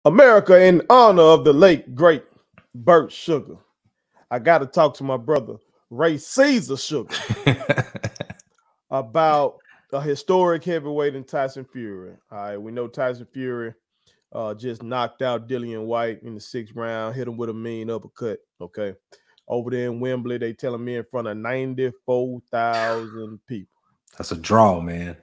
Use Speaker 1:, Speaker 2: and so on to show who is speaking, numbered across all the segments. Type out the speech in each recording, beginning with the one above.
Speaker 1: America, in honor of the late, great Burt Sugar, I got to talk to my brother, Ray Caesar Sugar, about a historic heavyweight in Tyson Fury. All right, we know Tyson Fury just knocked out Dillian White in the 6th round, hit him with a mean uppercut, okay? Over there in Wembley, they telling me in front of 94,000 people.
Speaker 2: That's a draw, man.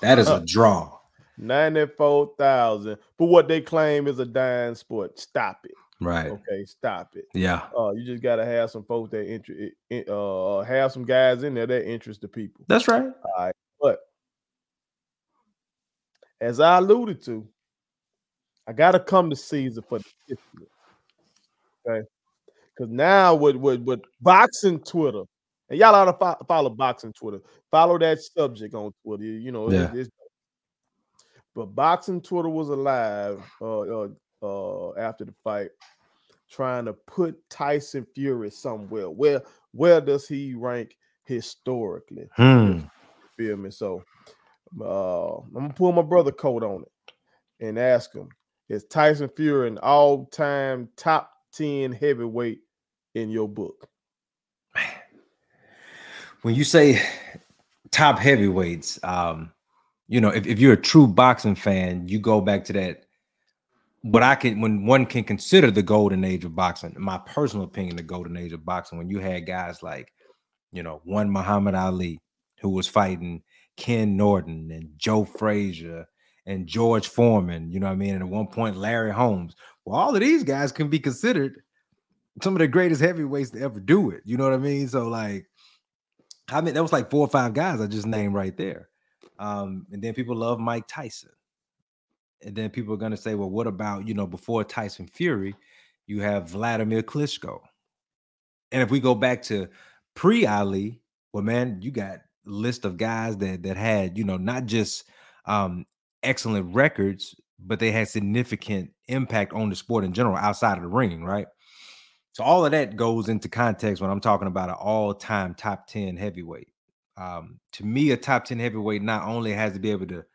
Speaker 2: That is a draw.
Speaker 1: 94,000 for what they claim is a dying sport. Stop it.
Speaker 2: Right.
Speaker 1: Okay, stop it.
Speaker 2: Yeah.
Speaker 1: You just gotta have some folks that have some guys in there that interest the people.
Speaker 2: That's right.
Speaker 1: All right. But as I alluded to, I gotta come to Caesar for the history. Okay. Because now with boxing Twitter, and y'all ought to follow boxing Twitter. Follow that subject on Twitter. You know, but boxing Twitter was alive after the fight, trying to put Tyson Fury somewhere. Where does he rank historically? You feel me? So I'm gonna pull my brother coat on it and ask him: is Tyson Fury an all-time top 10 heavyweight in your book?
Speaker 2: Man, when you say top heavyweights, you know, if you're a true boxing fan, you go back to that. When one can consider the golden age of boxing, in my personal opinion, the golden age of boxing, when you had guys like, you know, one Muhammad Ali, who was fighting Ken Norton and Joe Frazier and George Foreman, you know what I mean? And at one point, Larry Holmes. Well, all of these guys can be considered some of the greatest heavyweights to ever do it. You know what I mean? So, like, I mean, that was like 4 or 5 guys I just named right there. And then people love Mike Tyson. And then people are going to say, well, what about, you know, before Tyson Fury, you have Vladimir Klitschko. And if we go back to pre-Ali, well, man, you got a list of guys that had, you know, not just excellent records, but they had significant impact on the sport in general outside of the ring, right? So all of that goes into context when I'm talking about an all-time top 10 heavyweight. To me, a top 10 heavyweight not only has to be able to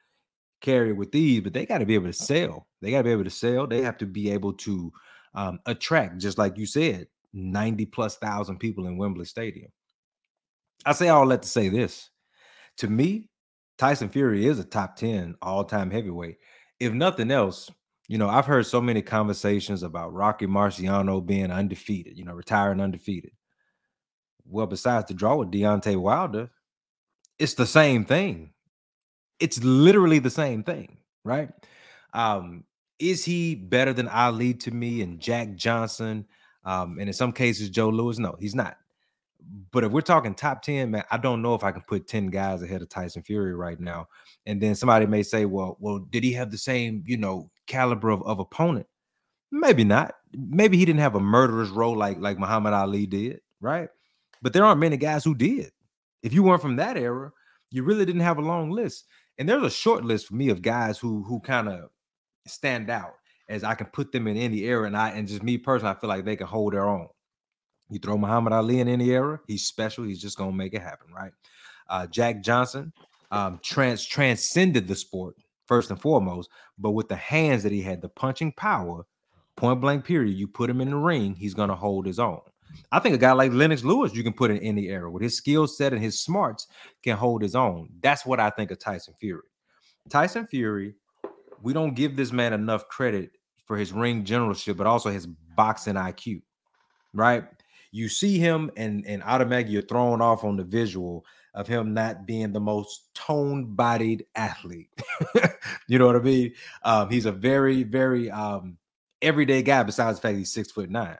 Speaker 2: carry with these, but they got to be able to sell. They got to be able to sell. They have to be able to attract, just like you said, 90,000+ people in Wembley Stadium. I say all that to say this. To me, Tyson Fury is a top 10 all-time heavyweight. If nothing else, you know, I've heard so many conversations about Rocky Marciano being undefeated, you know, retiring undefeated. Well, besides the draw with Deontay Wilder, it's the same thing. It's literally the same thing, right? Is he better than Ali to me and Jack Johnson? And in some cases, Joe Louis? No, he's not. But if we're talking top 10, man, I don't know if I can put 10 guys ahead of Tyson Fury right now. And then somebody may say, well, did he have the same, you know, caliber of opponent? Maybe not. Maybe he didn't have a murderous role like Muhammad Ali did, right? But there aren't many guys who did. If you weren't from that era, you really didn't have a long list. And there's a short list for me of guys who kind of stand out as I can put them in any era. And just me personally, I feel like they can hold their own. You throw Muhammad Ali in any era, he's special. He's just going to make it happen, right? Jack Johnson transcended the sport, first and foremost, but with the hands that he had, the punching power, point blank period, you put him in the ring, he's going to hold his own. I think a guy like Lennox Lewis, you can put in any era with his skill set and his smarts can hold his own. That's what I think of Tyson Fury. Tyson Fury, we don't give this man enough credit for his ring generalship, but also his boxing IQ, right? You see him and automatically you're thrown off on the visual of him not being the most tone-bodied athlete. You know what I mean? He's a very, very everyday guy besides the fact he's 6'9".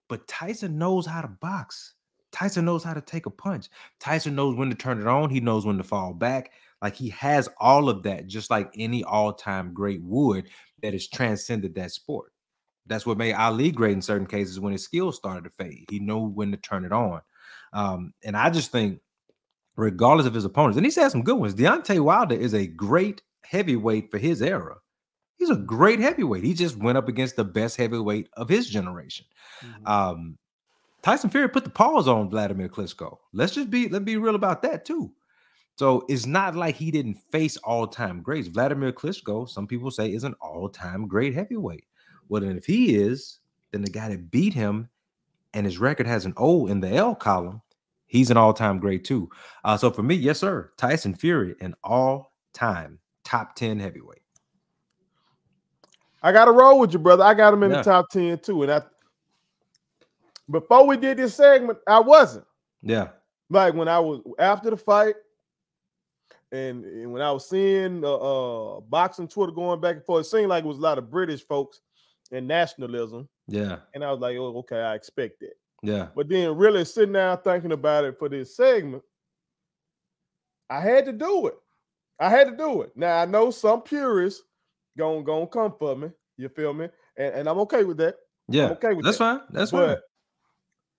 Speaker 2: But Tyson knows how to box. Tyson knows how to take a punch. Tyson knows when to turn it on. He knows when to fall back. Like, he has all of that, just like any all-time great would, that has transcended that sport. That's what made Ali great in certain cases when his skills started to fade. He knew when to turn it on. And I just think, regardless of his opponents, and he's had some good ones. Deontay Wilder is a great heavyweight for his era. He's a great heavyweight. He just went up against the best heavyweight of his generation. Tyson Fury put the pause on Vladimir Klitschko. Let's be real about that too. So it's not like he didn't face all-time greats. Vladimir Klitschko, some people say, is an all-time great heavyweight. Well, then if he is, then the guy that beat him and his record has an O in the L column, he's an all-time great too. So for me, yes, sir, Tyson Fury, an all-time top 10 heavyweight.
Speaker 1: I got to roll with you, brother. I got him in the top 10 too. And before we did this segment, I wasn't.
Speaker 2: Yeah.
Speaker 1: Like when I was after the fight, and when I was seeing boxing Twitter going back and forth, it seemed like it was a lot of British folks and nationalism.
Speaker 2: Yeah.
Speaker 1: And I was like, oh, okay, I expect that.
Speaker 2: Yeah.
Speaker 1: But then really sitting down thinking about it for this segment, I had to do it. Now, I know some purists gonna come for me. You feel me? And I'm okay with that.
Speaker 2: Yeah.
Speaker 1: I'm okay with
Speaker 2: That's
Speaker 1: that.
Speaker 2: fine. That's fine.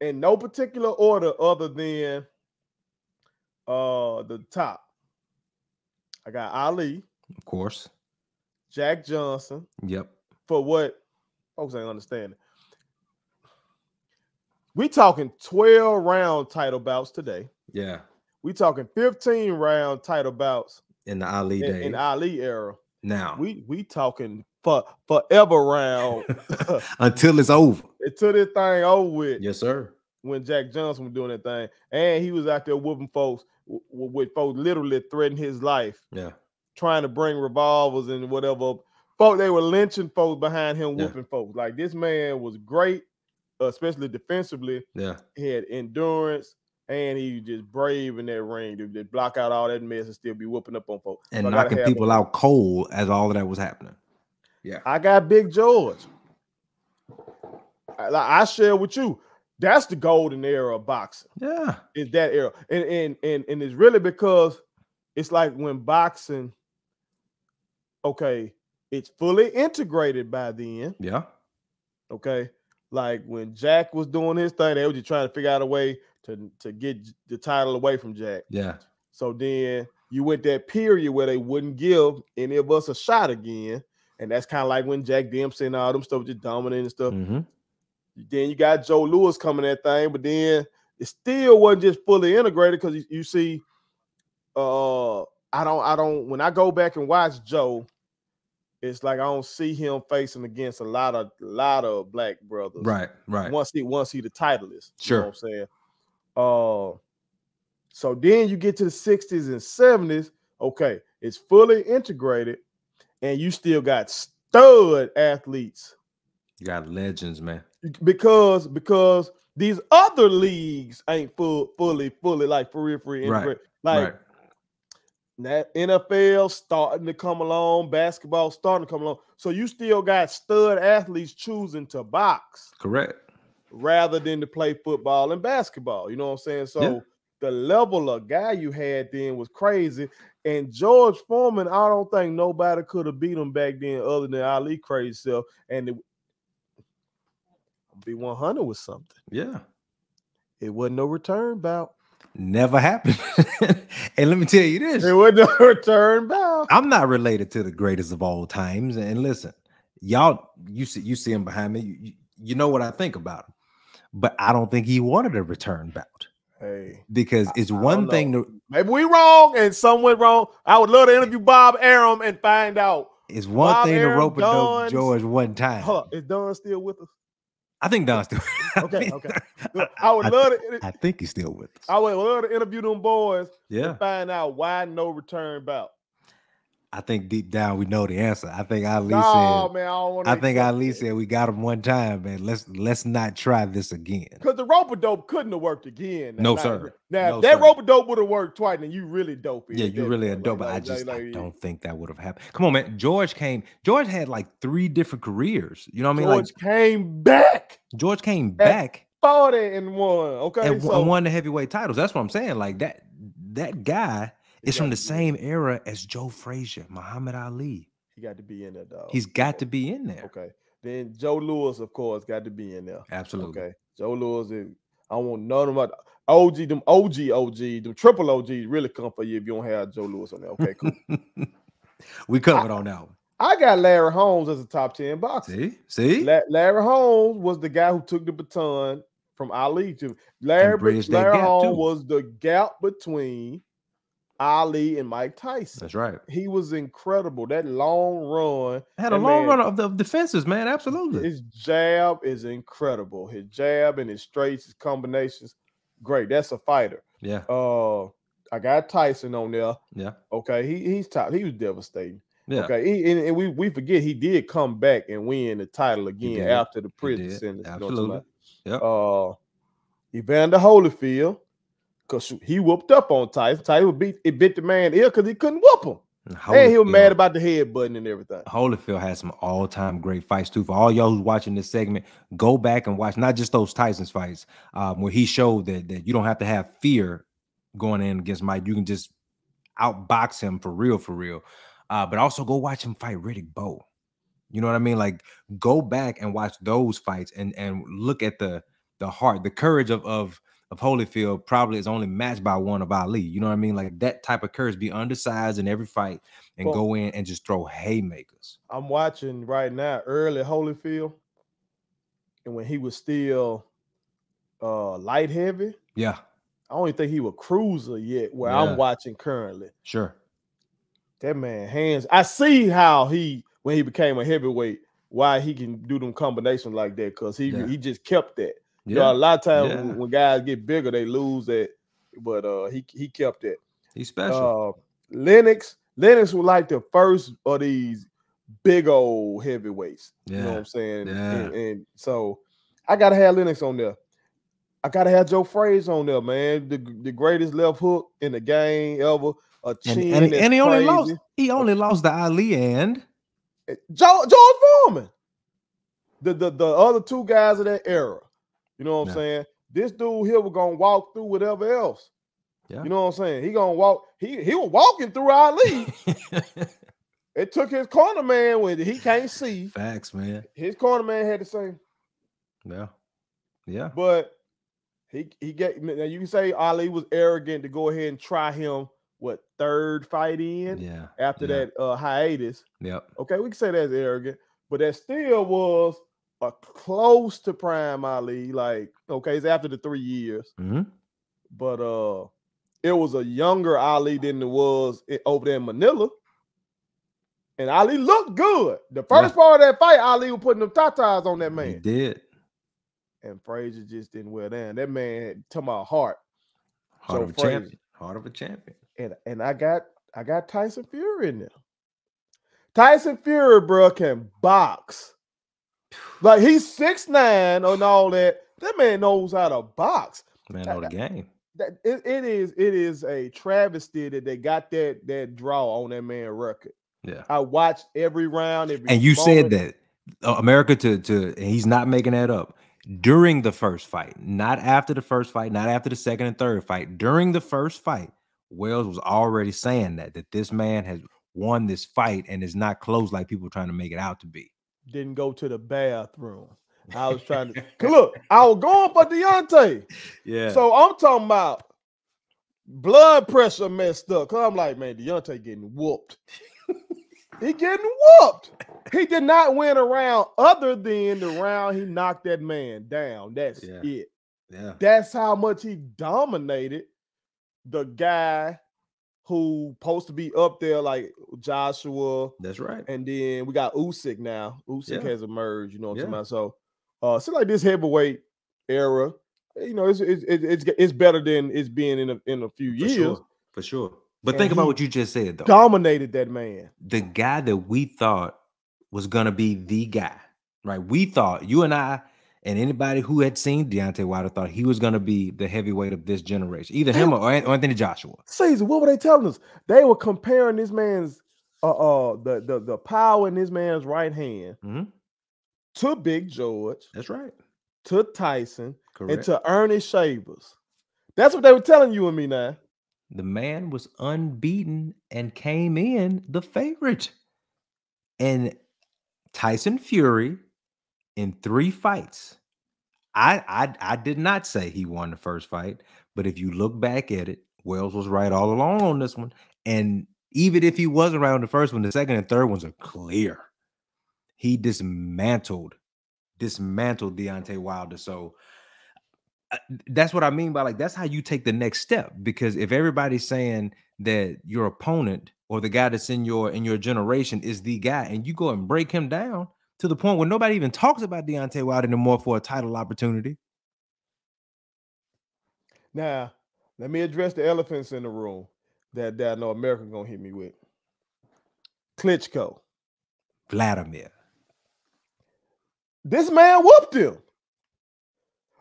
Speaker 1: In no particular order other than the top. I got Ali.
Speaker 2: Of course.
Speaker 1: Jack Johnson.
Speaker 2: Yep.
Speaker 1: For what folks ain't understanding. We talking 12-round title bouts today.
Speaker 2: Yeah.
Speaker 1: We talking 15-round title bouts
Speaker 2: in the Ali days.
Speaker 1: In the Ali era.
Speaker 2: Now
Speaker 1: we talking forever round
Speaker 2: until it's over.
Speaker 1: Until this thing over with.
Speaker 2: Yes, sir.
Speaker 1: When Jack Johnson was doing that thing, and he was out there whooping folks with folks literally threatening his life.
Speaker 2: Yeah,
Speaker 1: trying to bring revolvers and whatever. Folks, they were lynching folks behind him, whooping folks. Like this man was great, especially defensively.
Speaker 2: Yeah,
Speaker 1: he had endurance, and he was just brave in that ring to just block out all that mess and still be whooping up on folks
Speaker 2: and knocking people out cold as all of that was happening. Yeah,
Speaker 1: I got Big George. I share with you. That's the golden era of boxing.
Speaker 2: Yeah,
Speaker 1: it's that era, and it's really because it's like when boxing, okay, it's fully integrated by then.
Speaker 2: Yeah.
Speaker 1: Okay, like when Jack was doing his thing, they were just trying to figure out a way to get the title away from Jack.
Speaker 2: Yeah.
Speaker 1: So then you went that period where they wouldn't give any of us a shot again, and that's kind of like when Jack Dempsey and all them stuff just dominating and stuff.
Speaker 2: Mm-hmm.
Speaker 1: Then you got Joe Louis coming that thing, but then it still wasn't just fully integrated because you see, I don't. When I go back and watch Joe, it's like I don't see him facing against a lot of black brothers.
Speaker 2: Right.
Speaker 1: Once he the titleist.
Speaker 2: Sure.
Speaker 1: You know what I'm saying? So then you get to the 60s and 70s. Okay, it's fully integrated, and you still got stud athletes.
Speaker 2: You got legends, man.
Speaker 1: Because these other leagues ain't fully like for real integrated. Like that NFL starting to come along, basketball starting to come along. So you still got stud athletes choosing to box.
Speaker 2: Correct.
Speaker 1: Rather than to play football and basketball. You know what I'm saying? So the level of guy you had then was crazy. And George Foreman, I don't think nobody could have beat him back then other than Ali crazy self. And B100 was something.
Speaker 2: Yeah.
Speaker 1: It wasn't no return bout.
Speaker 2: Never happened. And let me tell you this.
Speaker 1: It wasn't no return bout.
Speaker 2: I'm not related to the greatest of all times. And listen, y'all, you see him behind me. You know what I think about him. But I don't think he wanted a return bout.
Speaker 1: Hey.
Speaker 2: Because it's one thing to
Speaker 1: maybe we wrong and some went wrong. I would love to interview Bob Arum and find out.
Speaker 2: It's one
Speaker 1: Bob
Speaker 2: thing
Speaker 1: Arum,
Speaker 2: to rope a dope
Speaker 1: Don's,
Speaker 2: George one time.
Speaker 1: Is Don still with us?
Speaker 2: I think Don's still.
Speaker 1: Okay. Look, I would love to.
Speaker 2: I think he's still with us.
Speaker 1: I would love to interview them boys.
Speaker 2: Yeah.
Speaker 1: And find out why no return bout.
Speaker 2: I think deep down we know the answer. I think Ali
Speaker 1: said. Man, I
Speaker 2: think Ali said we got him one time, man. Let's not try this again.
Speaker 1: Because the rope a dope couldn't have worked again.
Speaker 2: No, sir.
Speaker 1: Now, if that rope a dope would have worked twice, then you really dope.
Speaker 2: Yeah, you really a dope. But I don't think that would have happened. Come on, man. George had like 3 different careers. You know what I mean?
Speaker 1: George came back.
Speaker 2: George came back.
Speaker 1: 40 and 1. Okay.
Speaker 2: And won the heavyweight titles. That's what I'm saying. Like that guy is from the same era as Joe Frazier, Muhammad Ali.
Speaker 1: He got to be in there, dog.
Speaker 2: He's got to be in there.
Speaker 1: Okay. Then Joe Louis, of course, got to be in there.
Speaker 2: Absolutely.
Speaker 1: Okay. Joe Louis, I don't want none of them. Them triple OGs really come for you if you don't have Joe Louis on there. Okay, cool.
Speaker 2: We covered on that one.
Speaker 1: I got Larry Holmes as a top 10 boxer.
Speaker 2: See?
Speaker 1: Larry Holmes was the guy who took the baton from Ali to Larry Holmes was the gap between Ali and Mike Tyson.
Speaker 2: That's right.
Speaker 1: He was incredible. That long run.
Speaker 2: Had a long run of the defenses, man. Absolutely.
Speaker 1: His jab is incredible. His jab and his straights, his combinations, great. That's a fighter.
Speaker 2: Yeah.
Speaker 1: I got Tyson on there.
Speaker 2: Yeah.
Speaker 1: Okay, he's top. He was devastating.
Speaker 2: Yeah.
Speaker 1: Okay, and we forget he did come back and win the title again after the prison sentence.
Speaker 2: Absolutely.
Speaker 1: You know Evander Holyfield, because he whooped up on Tyson. Tyson bit the man ear because he couldn't whoop him. And he was mad about the head button and everything.
Speaker 2: Holyfield has some all-time great fights too. For all y'all who's watching this segment, go back and watch not just those Tyson's fights, where he showed that you don't have to have fear going in against Mike. You can just outbox him for real. But also go watch him fight Riddick Bowe. You know what I mean? Like, go back and watch those fights and look at the heart, the courage of Holyfield probably is only matched by one of Ali. You know what I mean? Like, that type of courage, be undersized in every fight and go in and just throw haymakers.
Speaker 1: I'm watching right now early Holyfield, and when he was still light heavy.
Speaker 2: Yeah.
Speaker 1: I don't even think he was cruiser yet where I'm watching currently.
Speaker 2: Sure.
Speaker 1: That man hands. I see how when he became a heavyweight, why he can do them combinations like that, because he just kept that. You know, a lot of times when guys get bigger, they lose that, but he kept that.
Speaker 2: He's special.
Speaker 1: Lennox was like the first of these big old heavyweights. You know what I'm saying? And so I gotta have Lennox on there. I gotta have Joe Frazier on there, man. The greatest left hook in the game ever. A chin
Speaker 2: and he only lost. He only lost to Ali and
Speaker 1: George Foreman. The other two guys of that era. You know what I'm saying? This dude here was gonna walk through whatever else. Yeah. You know what I'm saying? He gonna walk. He was walking through Ali. It took his corner man when he can't see.
Speaker 2: Facts, man.
Speaker 1: His corner man had the same.
Speaker 2: Yeah.
Speaker 1: But he get. Now you can say Ali was arrogant to go ahead and try him. What, third fight in?
Speaker 2: Yeah.
Speaker 1: After that hiatus.
Speaker 2: Yep.
Speaker 1: Okay, we can say that's arrogant, but that still was a close to prime Ali. Like, okay, it's after the 3 years.
Speaker 2: Mm-hmm.
Speaker 1: But it was a younger Ali than it was over there in Manila. And Ali looked good. The first part of that fight, Ali was putting them tatas on that man.
Speaker 2: He did.
Speaker 1: And Frazier just didn't wear down. That man had to my heart.
Speaker 2: Heart of a champion. Heart of a champion.
Speaker 1: And I got Tyson Fury in there. Tyson Fury, bro, can box. Like, he's 6'9" and all that. That man knows how to box.
Speaker 2: Man, know the game.
Speaker 1: It is a travesty that they got that draw on that man record.
Speaker 2: Yeah,
Speaker 1: I watched every round.
Speaker 2: And you said that America and he's not making that up. During the first fight, not after the first fight, not after the second and third fight. During the first fight, Wells was already saying that this man has won this fight and is not close like people trying to make it out to be.
Speaker 1: Didn't go to the bathroom. I was trying to look. I was going for Deontay.
Speaker 2: Yeah.
Speaker 1: So I'm talking about blood pressure messed up. Cause I'm like, man, Deontay getting whooped. He getting whooped. He did not win a round other than the round he knocked that man down. That's it.
Speaker 2: Yeah.
Speaker 1: That's how much he dominated the guy who supposed to be up there like Joshua.
Speaker 2: That's right.
Speaker 1: And then we got Usyk now. Usyk has emerged, you know what I'm talking about? So so like this heavyweight era, you know, it's better than it's been in a few years.
Speaker 2: For sure. But think about what you just said, though.
Speaker 1: Dominated that man.
Speaker 2: The guy that we thought was gonna be the guy, right? We thought, you and I and anybody who had seen Deontay Wilder thought he was gonna be the heavyweight of this generation, either him or Anthony Joshua.
Speaker 1: Caesar, what were they telling us? They were comparing this man's the power in this man's right hand to Big George.
Speaker 2: That's right.
Speaker 1: To Tyson.
Speaker 2: Correct.
Speaker 1: And to Ernest Shavers. That's what they were telling you and me now.
Speaker 2: The man was unbeaten and came in the favorite. And Tyson Fury in 3 fights. I did not say he won the first fight, but if you look back at it, Wells was right all along on this one. And even if he wasn't right on the first one, the second and third ones are clear. He dismantled Deontay Wilder. So That's what I mean by like that's how you take the next step. Because if everybody's saying that your opponent or the guy that's in your generation is the guy, and you go and break him down to the point where nobody even talks about Deontay Wilder anymore for a title opportunity.
Speaker 1: Now, let me address the elephants in the room that I know America gonna hit me with. Klitschko.
Speaker 2: Vladimir.
Speaker 1: This man whooped him.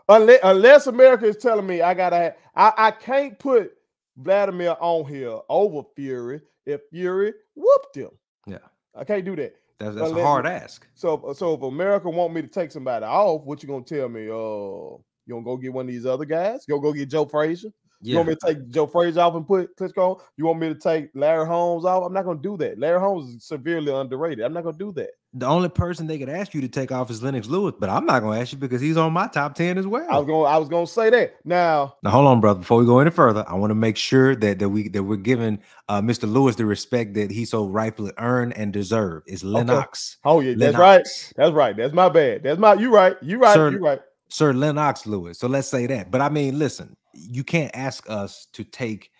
Speaker 1: Unless America is telling me I can't put Vladimir on here over Fury if Fury whooped him.
Speaker 2: Yeah,
Speaker 1: I can't do that.
Speaker 2: That's a hard ask.
Speaker 1: So if America want me to take somebody off, what you gonna tell me? You gonna go get one of these other guys? You gonna go get Joe Frazier? You want me to take Joe Frazier off and put Klitschko on? You want me to take Larry Holmes off? I'm not gonna do that. Larry Holmes is severely underrated. I'm not gonna do that.
Speaker 2: The only person they could ask you to take off is Lennox Lewis, but I'm not going to ask you because he's on my top 10 as well.
Speaker 1: I was going to say that. Now
Speaker 2: hold on, brother. Before we go any further, I want to make sure that we're giving Mr. Lewis the respect that he so rightfully earned and deserved. It's Lennox.
Speaker 1: Okay. Oh yeah, that's right. That's right. That's my bad. You right. You right.
Speaker 2: Sir Lennox Lewis. So let's say that. But I mean, listen, you can't ask us to take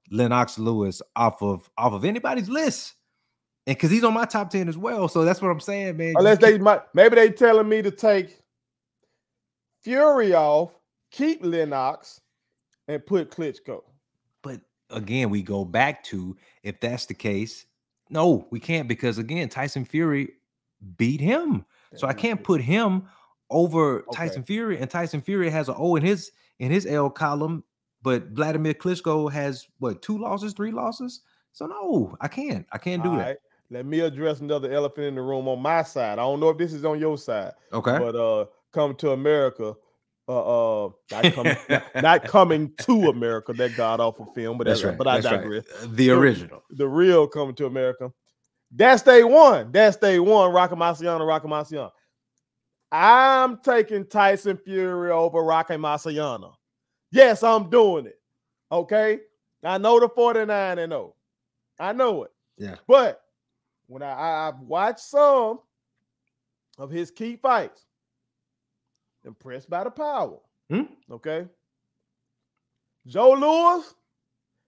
Speaker 2: Lennox Lewis off of anybody's list. And because he's on my top 10 as well. So that's what I'm saying, man.
Speaker 1: Unless maybe they telling me to take Fury off, keep Lennox, and put Klitschko.
Speaker 2: But again, we go back to, if that's the case, no, we can't, because again, Tyson Fury beat him. So I can't put him over Tyson Fury, and Tyson Fury has an O in his L column, but Vladimir Klitschko has what, 2 losses, 3 losses? So no, I can't do that.
Speaker 1: Let me address another elephant in the room on my side. I don't know if this is on your side.
Speaker 2: Okay.
Speaker 1: But come to America, not coming to America, that god awful film, but that's right. But I digress.
Speaker 2: Right. The original.
Speaker 1: The real Coming to America. That's day one. Rocky Marciano. I'm taking Tyson Fury over Rocky Marciano. Yes, I'm doing it. Okay. I know the 49-0. I know it.
Speaker 2: Yeah.
Speaker 1: But when I've watched some of his key fights, impressed by the power. Okay. Joe Louis,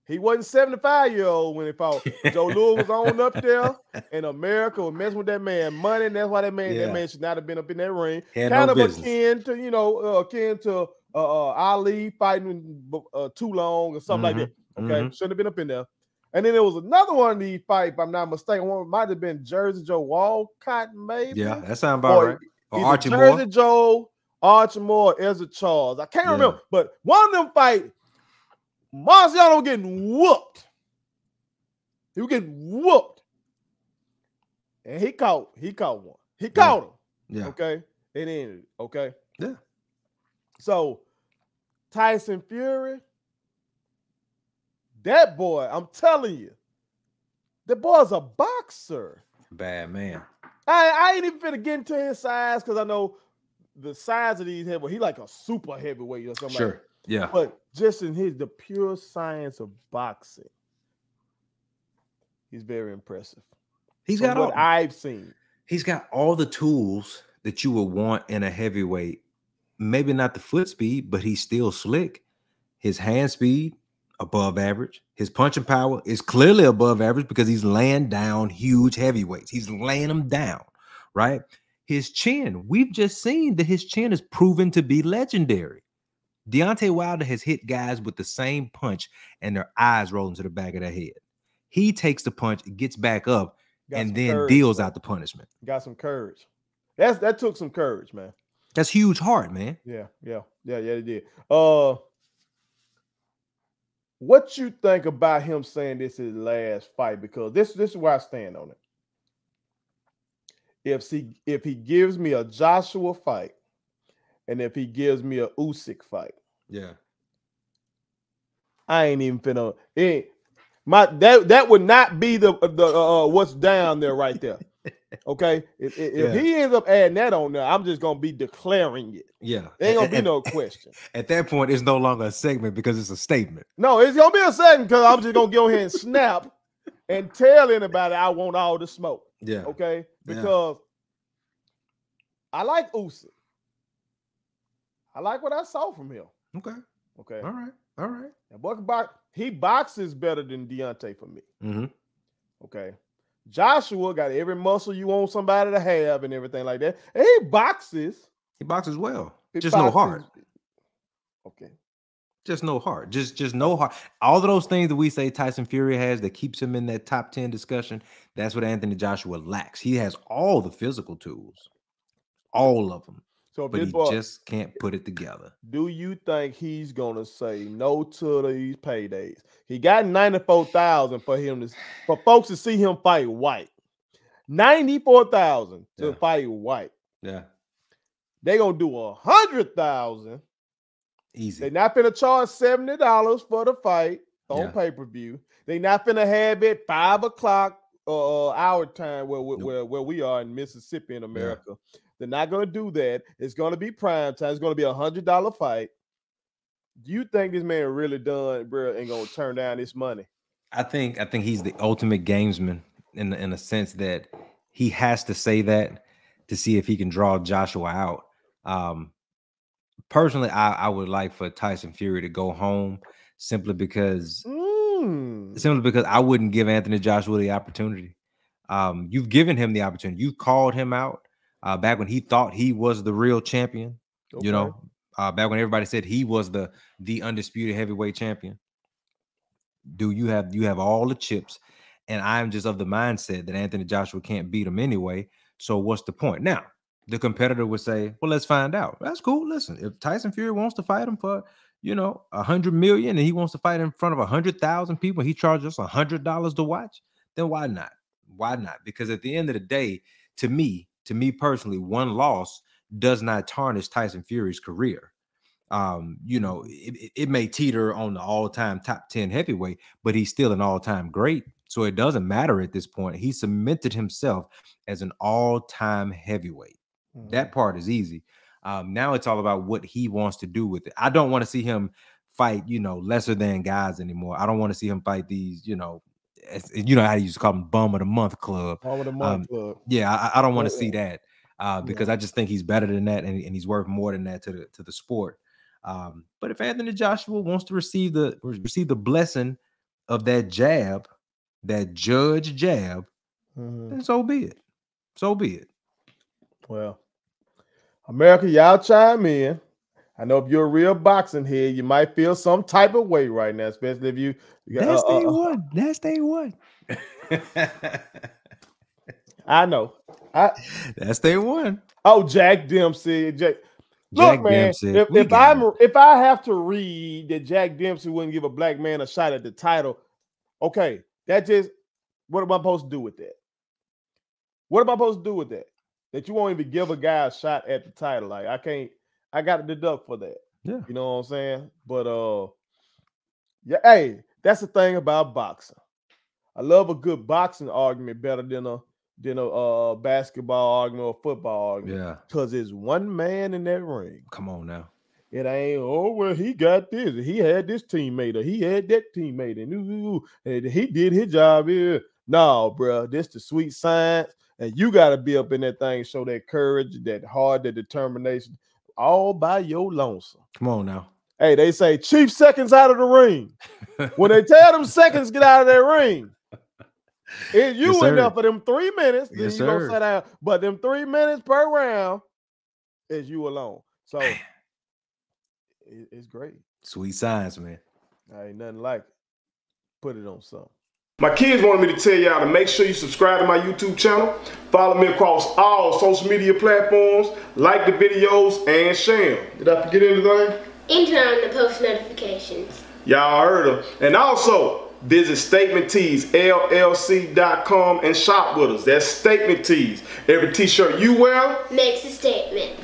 Speaker 1: he wasn't 75-year-old when he fought. Joe Louis was on up there, and America was messing with that man money, and that's why that man should not have been up in that ring. Kind of akin to Ali fighting too long or something like that. Okay, shouldn't have been up in there. And then there was another one of these fights, if I'm not mistaken. One might have been Jersey Joe Walcott, maybe.
Speaker 2: Yeah, that sounds about right.
Speaker 1: Or Archie Moore. Jersey Joe, Archie Moore, Ezra Charles. I can't remember. But one of them fights, Marciano was getting whooped. He was getting whooped. And he caught one. He caught him.
Speaker 2: Yeah.
Speaker 1: Okay. It ended. Okay.
Speaker 2: Yeah.
Speaker 1: So Tyson Fury, that boy, I'm telling you, the boy's a boxer.
Speaker 2: Bad man.
Speaker 1: I ain't even finna get into his size because I know the size of these heavyweights. He like a super heavyweight or something.
Speaker 2: Sure.
Speaker 1: Like that.
Speaker 2: Yeah.
Speaker 1: But just in the pure science of boxing, he's very impressive.
Speaker 2: He's got
Speaker 1: what I've seen.
Speaker 2: He's got all the tools that you would want in a heavyweight. Maybe not the foot speed, but he's still slick. His hand speed, above average. His punching power is clearly above average because he's laying down huge heavyweights. He's laying them down, right? His chin, we've just seen that his chin is proven to be legendary. Deontay Wilder has hit guys with the same punch and their eyes rolling to the back of their head. He takes the punch, gets back up, and then deals out the punishment.
Speaker 1: Got some courage. That took some courage, man.
Speaker 2: That's huge heart, man.
Speaker 1: Yeah, it did. What you think about him saying this is his last fight? Because this is where I stand on it. If he gives me a Joshua fight, and if he gives me a Usyk fight, I ain't even finna. That would not be the what's down there right there. Okay, if he ends up adding that on there, I'm just gonna be declaring it.
Speaker 2: Yeah,
Speaker 1: there ain't gonna be no question.
Speaker 2: At that point, it's no longer a segment because it's a statement.
Speaker 1: No, it's gonna be a segment because I'm just gonna go ahead and snap and tell anybody I want all the smoke.
Speaker 2: Yeah.
Speaker 1: Okay, because I like Usyk. I like what I saw from him.
Speaker 2: Okay.
Speaker 1: Okay.
Speaker 2: All right. All right.
Speaker 1: And he boxes better than Deontay for me.
Speaker 2: Mm-hmm.
Speaker 1: Okay. Joshua got every muscle you want somebody to have and everything like that. And he boxes.
Speaker 2: He boxes well.
Speaker 1: He
Speaker 2: Just no
Speaker 1: boxes.
Speaker 2: heart.
Speaker 1: Okay.
Speaker 2: Just no heart. Just no heart. All of those things that we say Tyson Fury has that keeps him in that top 10 discussion, that's what Anthony Joshua lacks. He has all the physical tools, all of them,
Speaker 1: so
Speaker 2: but he just can't put it together.
Speaker 1: Do you think he's gonna say no to these paydays? He got 94,000 for folks to see him fight White. 94,000 to fight White.
Speaker 2: Yeah.
Speaker 1: They gonna do 100,000.
Speaker 2: Easy.
Speaker 1: They not finna charge $70 for the fight on pay-per-view. They not finna have it 5 o'clock our time where we are in Mississippi in America. Yeah. They're not gonna do that. It's gonna be prime time. It's gonna be $100 fight. Do you think this man really done, bro, and gonna turn down this money?
Speaker 2: I think he's the ultimate gamesman in a sense that he has to say that to see if he can draw Joshua out. Personally, I would like for Tyson Fury to go home simply because I wouldn't give Anthony Joshua the opportunity. You've given him the opportunity. You called him out back when he thought he was the real champion. Okay. You know, back when everybody said he was the undisputed heavyweight champion. You have all the chips, and I'm just of the mindset that Anthony Joshua can't beat him anyway. So what's the point? Now, the competitor would say, well, let's find out. That's cool. Listen, if Tyson Fury wants to fight him for, $100 million and he wants to fight in front of 100,000 people, he charges us $100 to watch, then why not? Why not? Because at the end of the day, to me personally, one loss does not tarnish Tyson Fury's career. It may teeter on the all-time top 10 heavyweight, but he's still an all-time great. So it doesn't matter at this point. He cemented himself as an all-time heavyweight. Mm-hmm. That part is easy. Now it's all about what he wants to do with it. I don't want to see him fight, lesser than guys anymore. I don't want to see him fight these, how you used to call them bum of the month club.
Speaker 1: Bum of the month club.
Speaker 2: Yeah, I don't want to see that because I just think he's better than that and he's worth more than that to the sport. But if Anthony Joshua wants to receive the blessing of that jab, that judge jab, then so be it. So be it.
Speaker 1: Well, America, y'all chime in. I know if you're a real boxing head, you might feel some type of way right now, especially if you.
Speaker 2: That's day one. That's day one.
Speaker 1: I know.
Speaker 2: That's day one.
Speaker 1: Oh, Jack Dempsey. Look, man, if I have to read that Jack Dempsey wouldn't give a black man a shot at the title, okay, what am I supposed to do with that? What am I supposed to do with that? That you won't even give a guy a shot at the title? Like, I got to deduct for that.
Speaker 2: Yeah.
Speaker 1: You know what I'm saying? But yeah, hey, that's the thing about boxing. I love a good boxing argument better than a basketball argument or football argument. Yeah. Because it's one man in that ring.
Speaker 2: Come on now.
Speaker 1: It ain't, oh, well, he got this. He had this teammate or he had that teammate and he did his job here. No, bro, this the sweet science. And you got to be up in that thing, show that courage, that heart, that determination, all by your lonesome.
Speaker 2: Come on now.
Speaker 1: Hey, they say chief seconds out of the ring. When they tell them seconds get out of that ring, if you went up for them 3 minutes, then you gonna sit down. But them 3 minutes per round is you alone. So it's great.
Speaker 2: Sweet science, man.
Speaker 1: Ain't nothing like it. Put it on something. My kids wanted me to tell y'all to make sure you subscribe to my YouTube channel, follow me across all social media platforms, like the videos, and share them. Did I forget anything?
Speaker 3: And turn on the post notifications.
Speaker 1: Y'all heard them. And also, visit StatementTeesLLC.com and shop with us. That's Statement Tees. Every t-shirt you wear
Speaker 3: makes a statement.